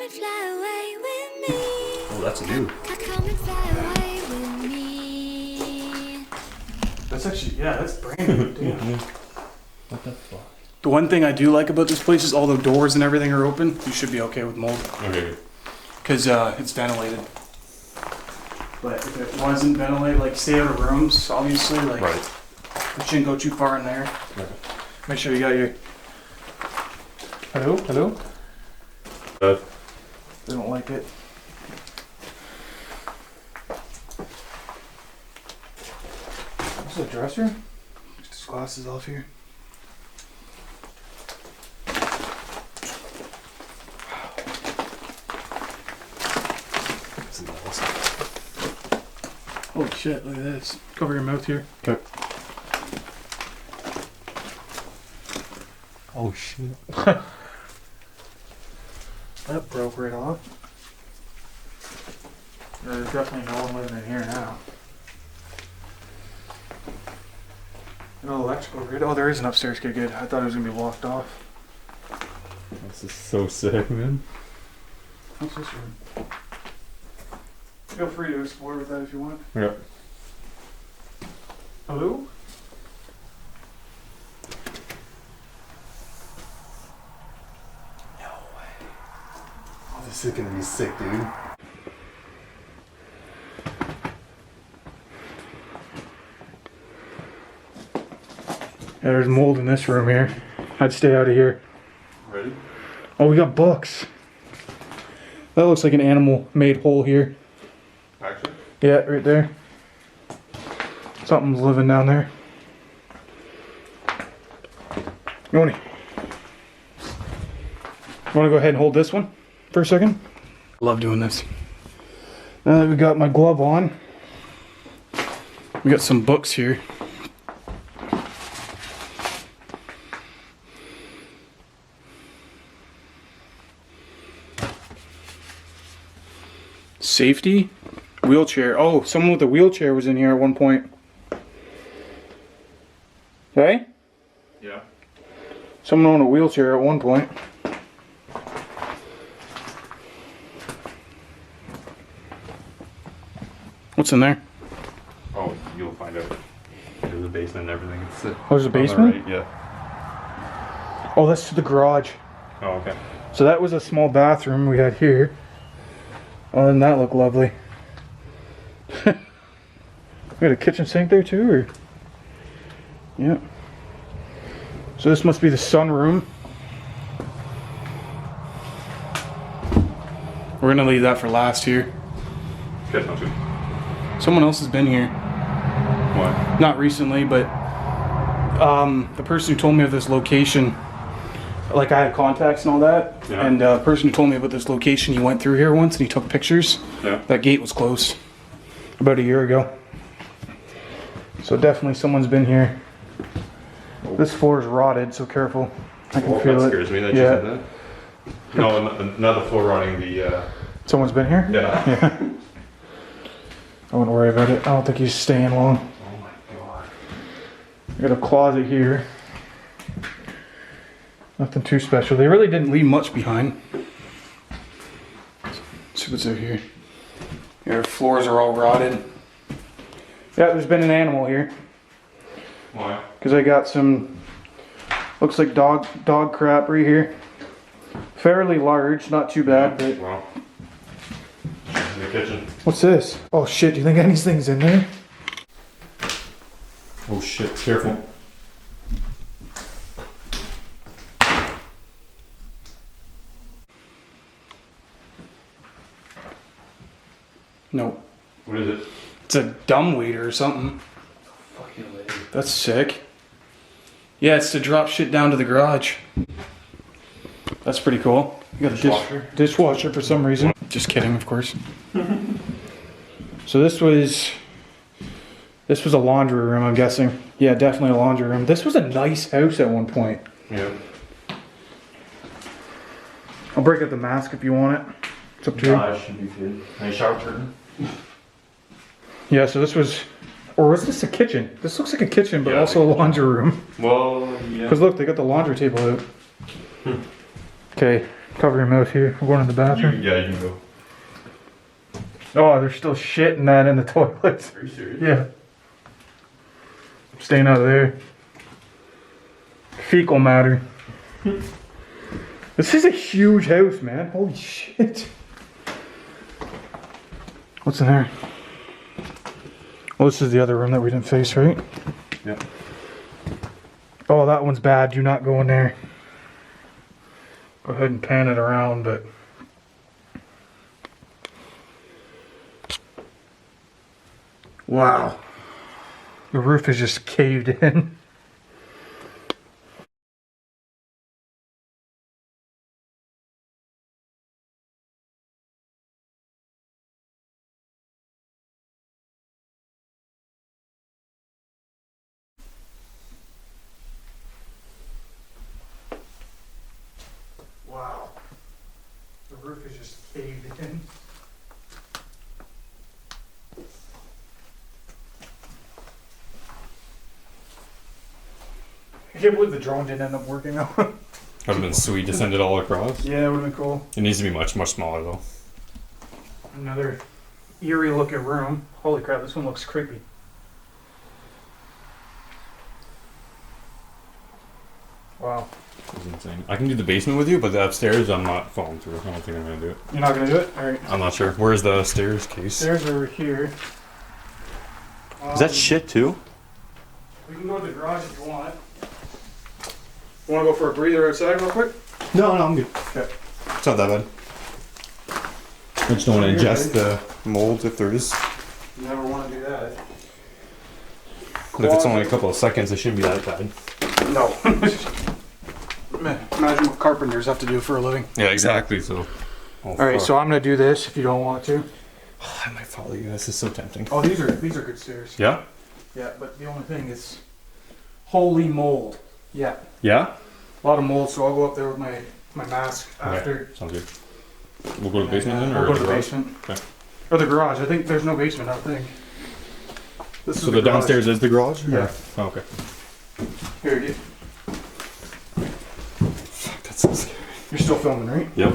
come and fly away with me. Oh, that's new. Come and fly away with me. That's actually, yeah, that's brand new. Damn. What the fuck? The one thing I do like about this place is all the doors and everything are open. You should be okay with mold. Okay. Because it's ventilated. But if it wasn't ventilated, like stay out of rooms, obviously, like Right. you shouldn't go too far in there. Okay. Make sure you got your... Hello? Hello? They don't like it. What's the dresser? Just his glasses off here. Holy shit, look at this. Cover your mouth here. Okay. Oh shit. That broke right off. There's definitely no one living in here now. No electrical grid. Oh, there is an upstairs grid. Good. I thought it was gonna be blocked off. This is so sick, man. What's this room? Feel free to explore with that if you want. Yeah. Hello? Oh, this is gonna be sick, dude. Yeah, there's mold in this room here. I'd stay out of here. Ready? Oh, we got books. That looks like an animal made hole here. Actually? Yeah, right there. Something's living down there. You wanna go ahead and hold this one for a second? Love doing this. Now that we got my glove on, we got some books here. Safety, wheelchair. Oh, someone with a wheelchair was in here at one point. Okay? Yeah. Someone on a wheelchair at one point. What's in there? Oh, you'll find out. There's a basement and everything. It's Oh, there's a on the basement? right, yeah. Oh, that's the garage. Oh, okay. So that was a small bathroom we had here. Oh, doesn't that look lovely? We got a kitchen sink there too, or? Yeah. So this must be the sunroom. We're gonna leave that for last here. Guess not too. Someone else has been here. What? Not recently, but the person who told me of this location, like I had contacts and all that, Yeah. and the person who told me about this location, he went through here once and he took pictures. Yeah. That gate was closed about a year ago. So definitely someone's been here. This floor is rotted, so careful. I can Oh, feel that it. scares me that you Yeah. said that. No, another floor running the, Someone's been here? yeah. Yeah. I wouldn't worry about it. I don't think he's staying long. Oh my god. We got a closet here. Nothing too special. They really didn't leave much behind. Let's see what's out here. Our floors are all rotted. Yeah, there's been an animal here. Why? Because I got some, looks like dog crap right here. Fairly large, not too bad, but Well. In the kitchen. what's this? Oh shit, do you think anything's in there? Oh shit, careful. No. What is it? It's a dumbwaiter or something. Fucking lady. That's sick. Yeah, it's to drop shit down to the garage. That's pretty cool. You got a dishwasher for some reason. Just kidding, of course. So this was a laundry room, I'm guessing. Yeah, definitely a laundry room. This was a nice house at one point. Yeah. I'll break out the mask if you want it. It's up to you. That should be good. Nice shower curtain. Yeah, so this was, or was this a kitchen? This looks like a kitchen, but Yeah, also a laundry room. Well, yeah. Because look, they got the laundry table out. Okay, Cover your mouth here. We're going to the bathroom. Yeah, you can go. Oh, there's still shit in that in the toilets. Are you serious? Yeah. Staying out of there. Fecal matter. This is a huge house, man. Holy shit. What's in there? Well, this is the other room that we didn't face, right? Yeah. Oh, that one's bad. Do not go in there. Go ahead and pan it around, but... Wow. The roof is just caved in. Wow. The roof is just caved in. I can't believe the drone didn't end up working out. Would have been sweet to send it all across. Yeah, it would have been cool. It needs to be much, much smaller though. Another eerie looking room. Holy crap, this one looks creepy. Wow. It's insane. I can do the basement with you, but the upstairs I'm not falling through. I don't think I'm gonna do it. You're not gonna do it? Alright. I'm not sure. Where's the stairs case? Stairs are over here. Is that shit too? We can go to the garage if you want. You wanna go for a breather outside real quick? No, I'm good. Okay. It's not that bad. I just don't want to ingest the mold if there is. You never wanna do that. But if it's only a couple of seconds, it shouldn't be that bad. No. Imagine what carpenters have to do for a living. Yeah, exactly. So. Oh, Alright, so I'm gonna do this if you don't want to. I might follow you. This is so tempting. Oh, these are good stairs. Yeah. Yeah, but the only thing is holy mold. Yeah. Yeah. A lot of mold, so I'll go up there with my mask after. Okay. Sounds good. We'll go to the basement then, We'll or go to the garage? basement. Okay. Or the garage. I think there's no basement, I don't think. This So is the garage. downstairs is the garage? Yeah. Oh, okay. Here, you. Fuck, that's so scary. You're still filming, right? Yep.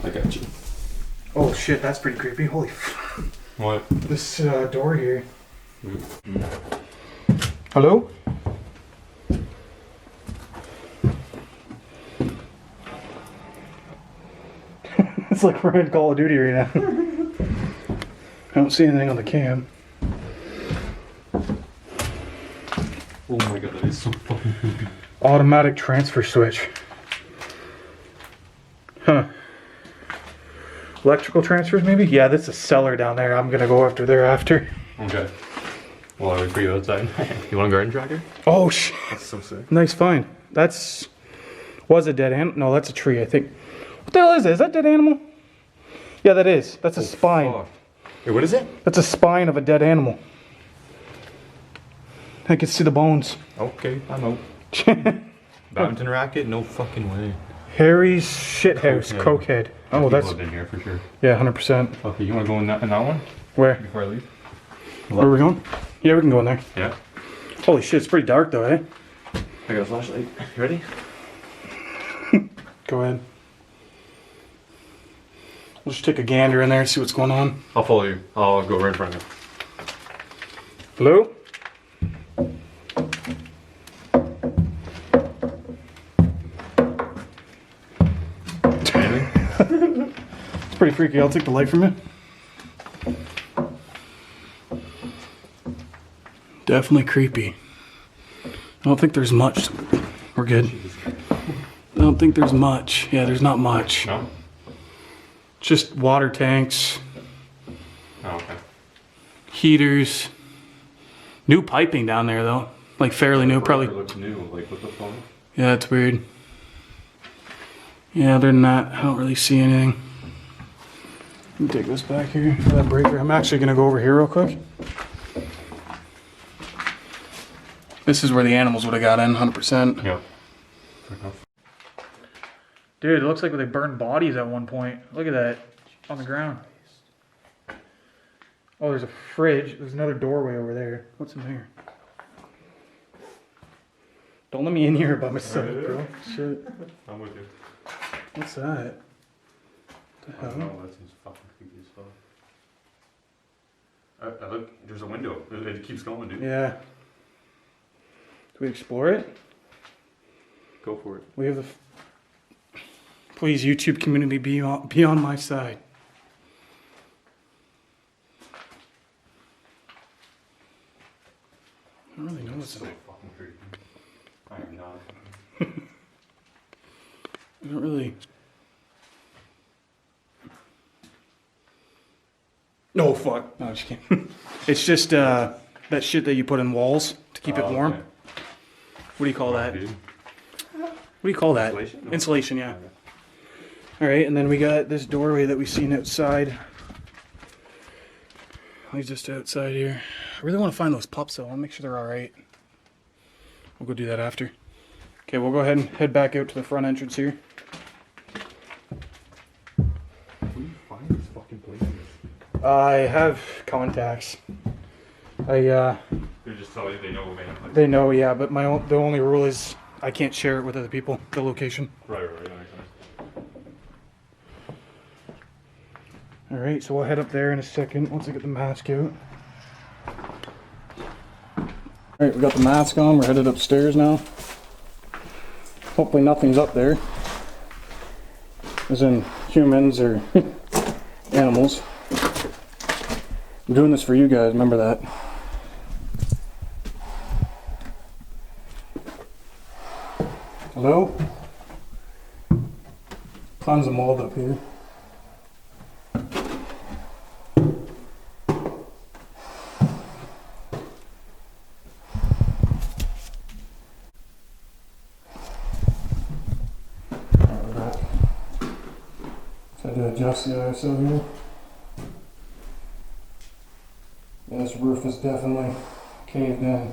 I got you. Oh shit, that's pretty creepy. Holy f. What? This door here. Hello? It's like we're in Call of Duty right now. I don't see anything on the cam. Oh my god, that is so fucking creepy. Automatic transfer switch. Huh. Electrical transfers maybe? Yeah, that's a cellar down there. I'm gonna go after there after. Okay. Well, I'll wait for you outside. You want a garden tractor? Oh shit. That's so sick. Nice find. That's... Was a dead animal? No, that's a tree, I think. What the hell is that? Is that a dead animal? Yeah, that is. That's a spine. Fuck. Hey, what is it? That's a spine of a dead animal. I can see the bones. Okay, I'm out. Badminton racket? No fucking way. Harry's shithouse, Cokehead. cokehead. Oh, that's... in here for sure. Yeah, 100%. Okay, you want to go in that one Where? before I leave? Where are we going? Yeah, we can go in there. Yeah. Holy shit, it's pretty dark though, eh? I got a flashlight. You ready? Go ahead. We'll just take a gander in there and see what's going on. I'll follow you. I'll go right in front of you. Hello? Anything? It's pretty freaky. I'll take the light from you. Definitely creepy. I don't think there's much. We're good. I don't think there's much. Yeah, there's not much. No? Just water tanks, Oh, okay. heaters. New piping down there though. Like fairly new, probably. It looks new. Like, what the fuck? Yeah, it's weird. Yeah, other than that, I don't really see anything. Let me take this back here for that breaker. I'm actually gonna go over here real quick. This is where the animals would have got in, 100%. Yeah. Fair enough. Dude, it looks like they burned bodies at one point. Look at that on the ground. Oh, there's a fridge. There's another doorway over there. What's in there? Don't let me in here by myself, bro. Shit. I'm with you. What's that? The I don't hell? know, that seems fucking creepy as fuck. Look, there's a window. It keeps going, dude. Yeah. Do we explore it? Go for it. We have the. Please, YouTube community, be on my side. I don't really know what's So in it. fucking creepy. I am not. I don't really. No, fuck. No, I'm just kidding. It's just that shit that you put in walls to keep it warm. Okay. What do you call that? Dude. What do you call that? Insulation? No. Insulation, yeah. Okay. All right, and then we got this doorway that we've seen outside. Leads us to outside here. I really want to find those pups though. I want to make sure they're all right. We'll go do that after. Okay, we'll go ahead and head back out to the front entrance here. Where do you find these fucking places? I have contacts. They just tell you they know man. They know, yeah, but the only rule is I can't share it with other people, the location. Right, that makes sense. All right, so we'll head up there in a second once I get the mask out. All right, we got the mask on. We're headed upstairs now. Hopefully nothing's up there, as in humans or animals. I'm doing this for you guys, remember that. Hello? Tons of mold up here. Try to adjust the ISO here. Yeah, this roof is definitely caved in.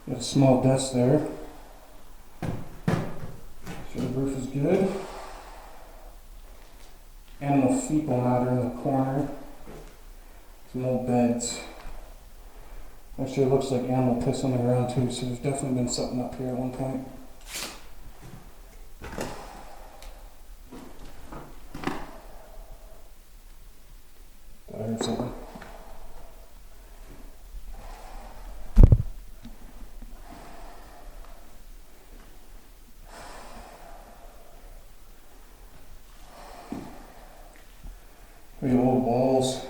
Got a small desk there. So the roof is good. Animal fecal matter in the corner. Some old beds. Actually, it looks like animal piss on the ground too, so there's definitely been something up here at one point. Thought I heard something. We have old walls.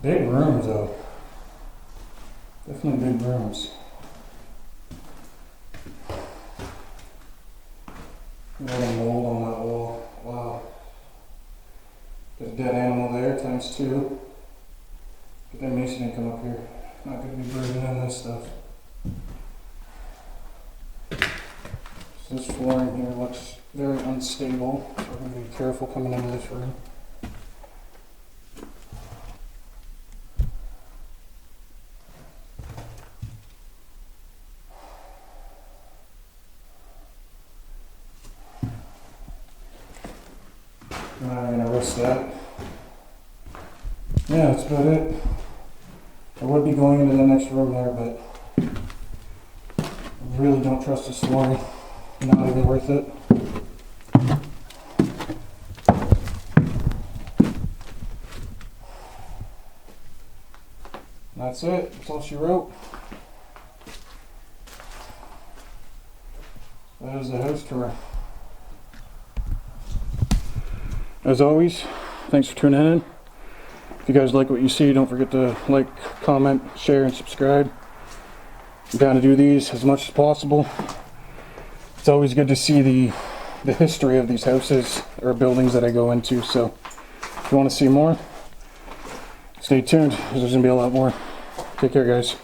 Big rooms though. Definitely big rooms. A lot of mold on that wall. Wow. There's a dead animal there, times two. But that mason didn't come up here. Not gonna be breathing in this stuff. So this flooring here looks very unstable, so we're gonna be careful coming into this room. I'm gonna risk that. Yeah, that's about it. I would be going into the next room there, but I really don't trust this flooring. Not even worth it. That's it. That's all she wrote. That is the house tour. As always, thanks for tuning in. If you guys like what you see, don't forget to like, comment, share, and subscribe. I'm down to do these as much as possible. It's always good to see the history of these houses or buildings that I go into, so if you want to see more, stay tuned, because there's going to be a lot more. Take care, guys.